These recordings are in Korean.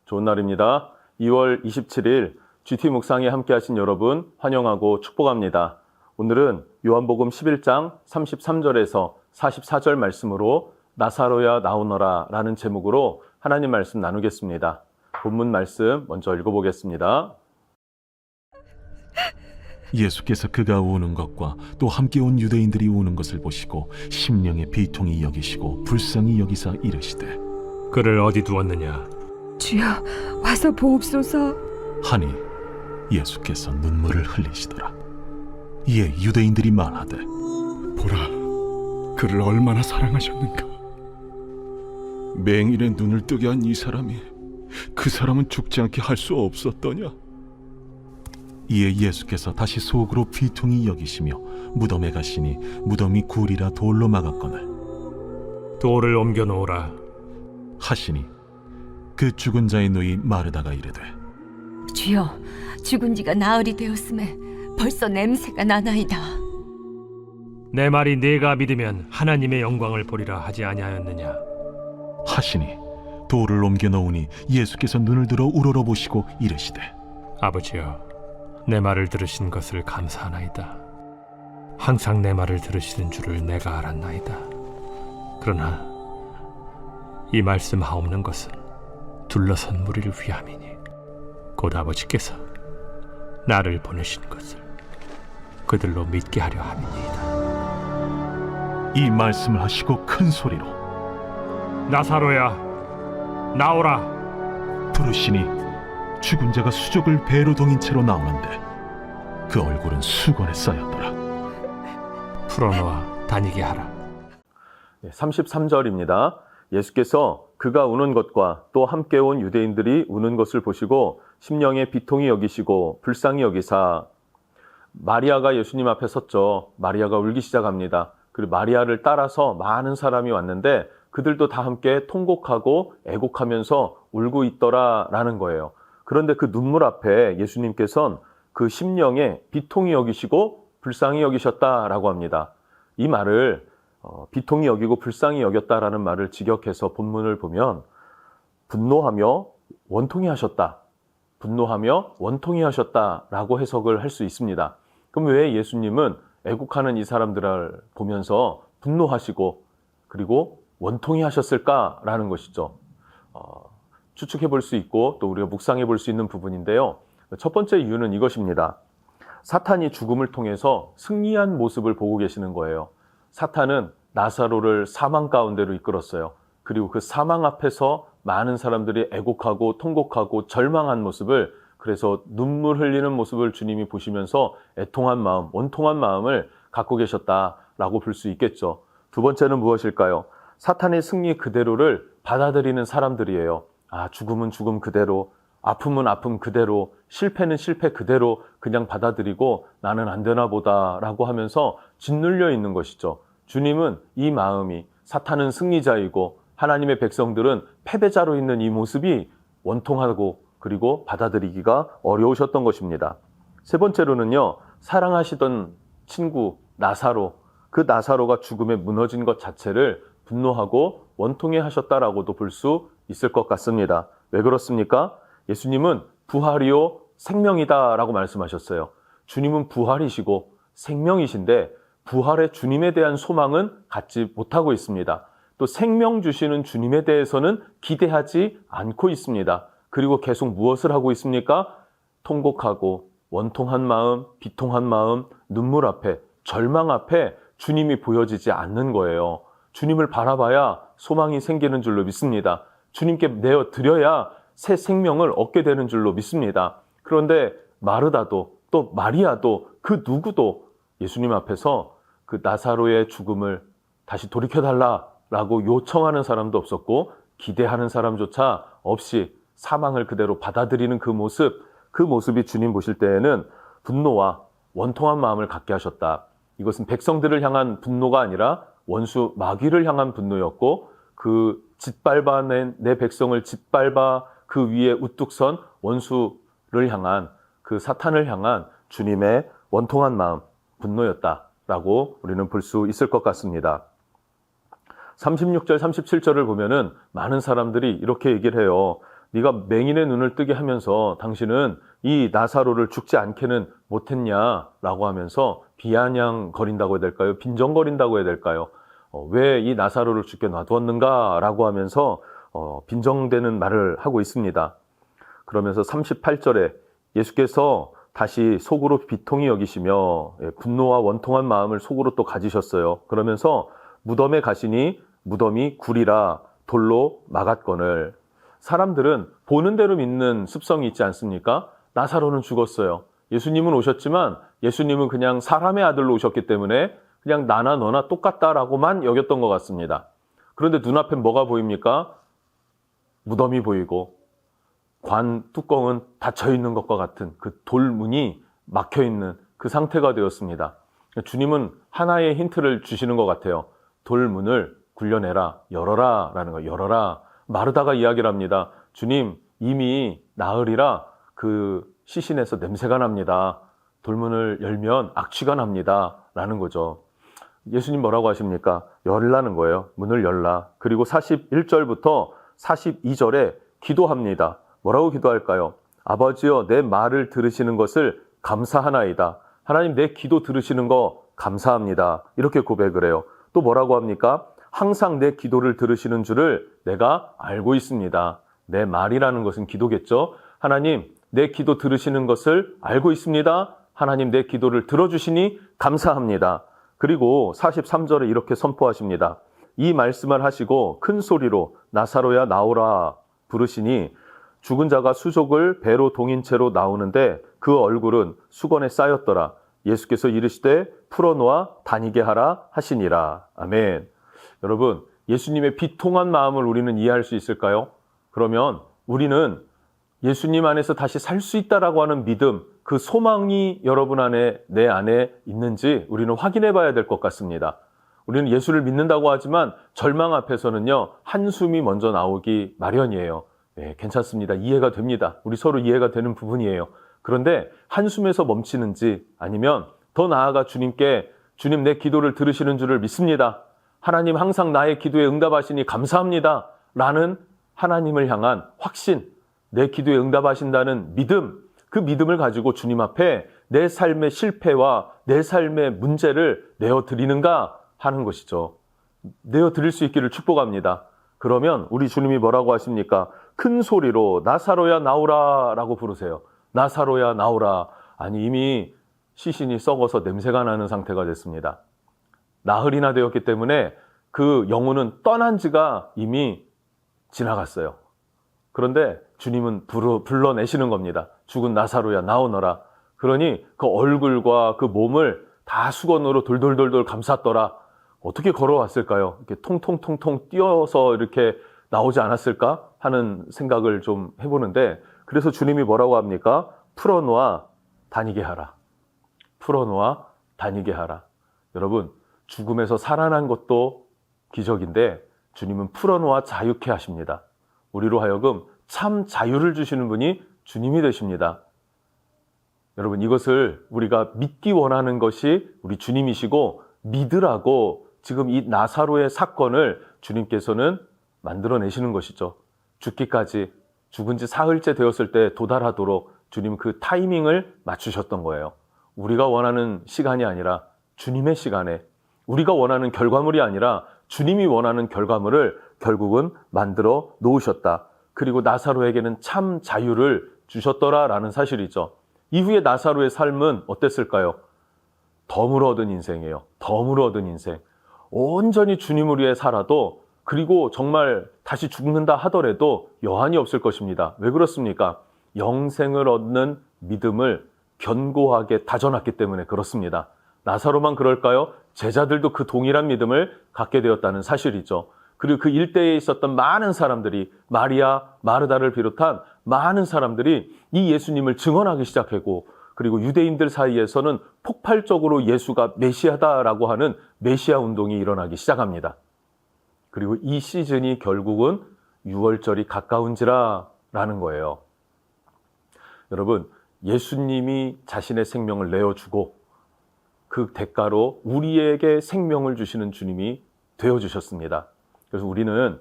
좋은 날입니다. 2월 27일 GT 묵상에 함께 하신 여러분 환영하고 축복합니다. 오늘은 요한복음 11장 33절에서 44절 말씀으로 나사로야 나오너라 라는 제목으로 하나님 말씀 나누겠습니다. 본문 말씀 먼저 읽어보겠습니다. 예수께서 그가 우는 것과 또 함께 온 유대인들이 우는 것을 보시고 심령의 비통히 여기시고 불쌍히 여기사 이르시되 그를 어디 두었느냐? 주여, 와서 보옵소서. 하니 예수께서 눈물을 흘리시더라. 이에 유대인들이 말하되 보라, 그를 얼마나 사랑하셨는가. 맹인의 눈을 뜨게 한 이 사람이 그 사람은 죽지 않게 할 수 없었더냐. 이에 예수께서 다시 속으로 비통히 여기시며 무덤에 가시니 무덤이 굴이라 돌로 막았거늘 돌을 옮겨 놓으라. 하시니 그 죽은 자의 누이 마르다가 이르되 주여, 죽은 지가 나흘이 되었음에 벌써 냄새가 나나이다. 내 말이 네가 믿으면 하나님의 영광을 보리라 하지 아니하였느냐? 하시니 돌을 옮겨 놓으니 예수께서 눈을 들어 우러러보시고 이르시되 아버지여, 내 말을 들으신 것을 감사하나이다. 항상 내 말을 들으시는 줄을 내가 알았나이다. 그러나 이 말씀하옵는 것은 둘러선 무리를 위함이니 곧 아버지께서 나를 보내신 것을 그들로 믿게 하려 함이니이다. 이 말씀을 하시고 큰 소리로 나사로야, 나오라. 부르시니 죽은 자가 수족을 배로 동인 채로 나오는데 그 얼굴은 수건에 쌓였더라. 풀어놓아 다니게 하라. 33절입니다. 예수께서 그가 우는 것과 또 함께 온 유대인들이 우는 것을 보시고 심령의 비통히 여기시고 불쌍히 여기사. 마리아가 예수님 앞에 섰죠. 마리아가 울기 시작합니다. 그리고 마리아를 따라서 많은 사람이 왔는데 그들도 다 함께 통곡하고 애곡하면서 울고 있더라라는 거예요. 그런데 그 눈물 앞에 예수님께서는 그 심령에 비통히 여기시고 불쌍히 여기셨다라고 합니다. 이 말을 비통히 여기고 불쌍히 여겼다라는 말을 직역해서 본문을 보면 분노하며 원통히 하셨다, 분노하며 원통히 하셨다라고 해석을 할 수 있습니다. 그럼 왜 예수님은 애국하는 이 사람들을 보면서 분노하시고 그리고 원통히 하셨을까라는 것이죠. 추측해 볼 수 있고 또 우리가 묵상해 볼 수 있는 부분인데요. 첫 번째 이유는 이것입니다. 사탄이 죽음을 통해서 승리한 모습을 보고 계시는 거예요. 사탄은 나사로를 사망 가운데로 이끌었어요. 그리고 그 사망 앞에서 많은 사람들이 애곡하고 통곡하고 절망한 모습을, 그래서 눈물 흘리는 모습을 주님이 보시면서 애통한 마음, 원통한 마음을 갖고 계셨다라고 볼 수 있겠죠. 두 번째는 무엇일까요? 사탄의 승리 그대로를 받아들이는 사람들이에요. 죽음은 죽음 그대로, 아픔은 아픔 그대로, 실패는 실패 그대로 그냥 받아들이고 나는 안 되나 보다라고 하면서 짓눌려 있는 것이죠. 주님은 이 마음이, 사탄은 승리자이고 하나님의 백성들은 패배자로 있는 이 모습이 원통하고 그리고 받아들이기가 어려우셨던 것입니다. 세 번째로는요, 사랑하시던 친구 나사로, 그 나사로가 죽음에 무너진 것 자체를 분노하고 원통해 하셨다라고도 볼 수 있을 것 같습니다. 왜 그렇습니까? 예수님은 부활이요 생명이다라고 말씀하셨어요. 주님은 부활이시고 생명이신데 부활의 주님에 대한 소망은 갖지 못하고 있습니다. 또 생명 주시는 주님에 대해서는 기대하지 않고 있습니다. 그리고 계속 무엇을 하고 있습니까? 통곡하고 원통한 마음, 비통한 마음, 눈물 앞에, 절망 앞에 주님이 보여지지 않는 거예요. 주님을 바라봐야 소망이 생기는 줄로 믿습니다. 주님께 내어드려야 새 생명을 얻게 되는 줄로 믿습니다. 그런데 마르다도 또 마리아도 그 누구도 예수님 앞에서 그 나사로의 죽음을 다시 돌이켜달라라고 요청하는 사람도 없었고 기대하는 사람조차 없이 사망을 그대로 받아들이는 그 모습이 주님 보실 때에는 분노와 원통한 마음을 갖게 하셨다. 이것은 백성들을 향한 분노가 아니라 원수 마귀를 향한 분노였고, 그 짓밟아낸 내 백성을 짓밟아 그 위에 우뚝 선 원수를 향한, 그 사탄을 향한 주님의 원통한 마음, 분노였다라고 우리는 볼 수 있을 것 같습니다. 36절, 37절을 보면은 많은 사람들이 이렇게 얘기를 해요. 네가 맹인의 눈을 뜨게 하면서 당신은 이 나사로를 죽지 않게는 못했냐라고 하면서 비아냥거린다고 해야 될까요? 빈정거린다고 해야 될까요? 왜 이 나사로를 죽게 놔두었는가라고 하면서 빈정대는 말을 하고 있습니다. 그러면서 38절에 예수께서 다시 속으로 비통히 여기시며 분노와 원통한 마음을 속으로 또 가지셨어요. 그러면서 무덤에 가시니 무덤이 구리라 돌로 막았거늘. 사람들은 보는 대로 믿는 습성이 있지 않습니까? 나사로는 죽었어요. 예수님은 오셨지만 예수님은 그냥 사람의 아들로 오셨기 때문에 그냥 나나 너나 똑같다라고만 여겼던 것 같습니다. 그런데 눈앞에 뭐가 보입니까? 무덤이 보이고 관 뚜껑은 닫혀 있는 것과 같은 그 돌문이 막혀 있는 그 상태가 되었습니다. 주님은 하나의 힌트를 주시는 것 같아요. 돌문을 굴려내라, 열어라 라는 거, 열어라. 마르다가 이야기를 합니다. 주님, 이미 나으리라 그 시신에서 냄새가 납니다. 돌문을 열면 악취가 납니다. 라는 거죠. 예수님 뭐라고 하십니까? 열라는 거예요. 문을 열라. 그리고 41절부터 42절에 기도합니다. 뭐라고 기도할까요? 아버지여, 내 말을 들으시는 것을 감사하나이다. 하나님, 내 기도 들으시는 거 감사합니다. 이렇게 고백을 해요. 또 뭐라고 합니까? 항상 내 기도를 들으시는 줄을 내가 알고 있습니다. 내 말이라는 것은 기도겠죠. 하나님, 내 기도 들으시는 것을 알고 있습니다. 하나님, 내 기도를 들어주시니 감사합니다. 그리고 43절에 이렇게 선포하십니다. 이 말씀을 하시고 큰 소리로 나사로야 나오라 부르시니 죽은 자가 수족을 배로 동인 채로 나오는데 그 얼굴은 수건에 쌓였더라. 예수께서 이르시되 풀어놓아 다니게 하라 하시니라. 아멘. 여러분, 예수님의 비통한 마음을 우리는 이해할 수 있을까요? 그러면 우리는 예수님 안에서 다시 살 수 있다라고 하는 믿음, 그 소망이 여러분 안에, 내 안에 있는지 우리는 확인해 봐야 될 것 같습니다. 우리는 예수를 믿는다고 하지만 절망 앞에서는요, 한숨이 먼저 나오기 마련이에요. 네, 괜찮습니다. 이해가 됩니다. 우리 서로 이해가 되는 부분이에요. 그런데 한숨에서 멈추는지 아니면 더 나아가 주님께 주님 내 기도를 들으시는 줄을 믿습니다. 하나님 항상 나의 기도에 응답하시니 감사합니다. 라는 하나님을 향한 확신, 내 기도에 응답하신다는 믿음, 그 믿음을 가지고 주님 앞에 내 삶의 실패와 내 삶의 문제를 내어드리는가 하는 것이죠. 내어드릴 수 있기를 축복합니다. 그러면 우리 주님이 뭐라고 하십니까? 큰 소리로 나사로야 나오라 라고 부르세요. 나사로야 나오라. 아니 이미 시신이 썩어서 냄새가 나는 상태가 됐습니다. 나흘이나 되었기 때문에 그 영혼은 떠난 지가 이미 지나갔어요. 그런데 주님은 불러내시는 겁니다. 죽은 나사로야 나오너라. 그러니 그 얼굴과 그 몸을 다 수건으로 돌돌돌돌 감쌌더라. 어떻게 걸어왔을까요? 이렇게 통통통통 뛰어서 이렇게 나오지 않았을까 하는 생각을 좀 해보는데, 그래서 주님이 뭐라고 합니까? 풀어놓아 다니게 하라. 풀어놓아 다니게 하라. 여러분, 죽음에서 살아난 것도 기적인데 주님은 풀어놓아 자유케 하십니다. 우리로 하여금 참 자유를 주시는 분이 주님이 되십니다. 여러분, 이것을 우리가 믿기 원하는 것이 우리 주님이시고 믿으라고 지금 이 나사로의 사건을 주님께서는 만들어내시는 것이죠. 죽기까지, 죽은 지 사흘째 되었을 때 도달하도록 주님 그 타이밍을 맞추셨던 거예요. 우리가 원하는 시간이 아니라 주님의 시간에, 우리가 원하는 결과물이 아니라 주님이 원하는 결과물을 결국은 만들어 놓으셨다. 그리고 나사로에게는 참 자유를 주셨더라라는 사실이죠. 이후에 나사로의 삶은 어땠을까요? 덤으로 얻은 인생이에요. 덤으로 얻은 인생. 온전히 주님을 위해 살아도, 그리고 정말 다시 죽는다 하더라도 여한이 없을 것입니다. 왜 그렇습니까? 영생을 얻는 믿음을 견고하게 다져놨기 때문에 그렇습니다. 나사로만 그럴까요? 제자들도 그 동일한 믿음을 갖게 되었다는 사실이죠. 그리고 그 일대에 있었던 많은 사람들이, 마리아, 마르다를 비롯한 많은 사람들이 이 예수님을 증언하기 시작하고, 그리고 유대인들 사이에서는 폭발적으로 예수가 메시아다라고 하는 메시아 운동이 일어나기 시작합니다. 그리고 이 시즌이 결국은 6월절이 가까운지라라는 거예요. 여러분, 예수님이 자신의 생명을 내어주고 그 대가로 우리에게 생명을 주시는 주님이 되어주셨습니다. 그래서 우리는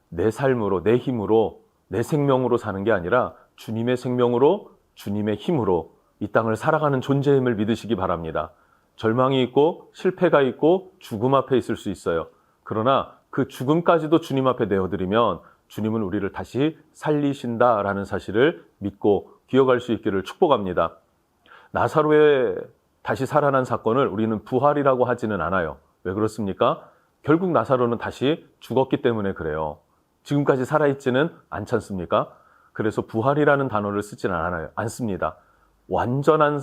내 삶으로, 내 힘으로 내 생명으로 사는 게 아니라 주님의 생명으로, 주님의 힘으로 이 땅을 살아가는 존재임을 믿으시기 바랍니다. 절망이 있고 실패가 있고 죽음 앞에 있을 수 있어요. 그러나 그 죽음까지도 주님 앞에 내어드리면 주님은 우리를 다시 살리신다라는 사실을 믿고 기억할 수 있기를 축복합니다. 나사로의 다시 살아난 사건을 우리는 부활이라고 하지는 않아요. 왜 그렇습니까? 결국 나사로는 다시 죽었기 때문에 그래요. 지금까지 살아있지는 않지 않습니까? 그래서 부활이라는 단어를 쓰지는 않습니다. 완전한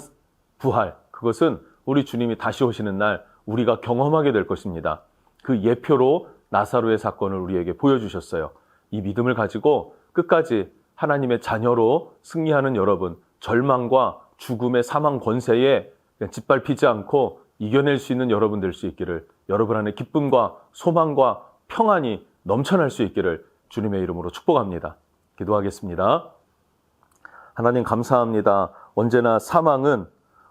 부활, 그것은 우리 주님이 다시 오시는 날 우리가 경험하게 될 것입니다. 그 예표로 나사로의 사건을 우리에게 보여주셨어요. 이 믿음을 가지고 끝까지 하나님의 자녀로 승리하는 여러분, 절망과 죽음의 사망 권세에 짓밟히지 않고 이겨낼 수 있는 여러분 될 수 있기를, 여러분 안에 기쁨과 소망과 평안이 넘쳐날 수 있기를 주님의 이름으로 축복합니다. 기도하겠습니다. 하나님 감사합니다. 언제나 사망은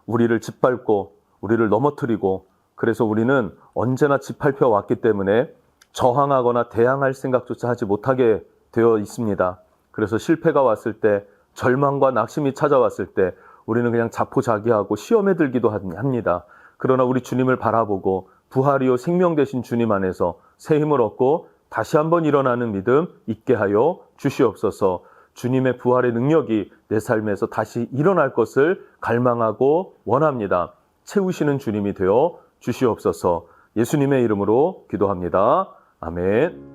우리를 짓밟고 우리를 넘어뜨리고, 그래서 우리는 언제나 짓밟혀 왔기 때문에 저항하거나 대항할 생각조차 하지 못하게 되어 있습니다. 그래서 실패가 왔을 때, 절망과 낙심이 찾아왔을 때 우리는 그냥 자포자기하고 시험에 들기도 합니다. 그러나 우리 주님을 바라보고 부활이요 생명 되신 주님 안에서 새 힘을 얻고 다시 한번 일어나는 믿음 있게 하여 주시옵소서. 주님의 부활의 능력이 내 삶에서 다시 일어날 것을 갈망하고 원합니다. 채우시는 주님이 되어 주시옵소서. 예수님의 이름으로 기도합니다. 아멘.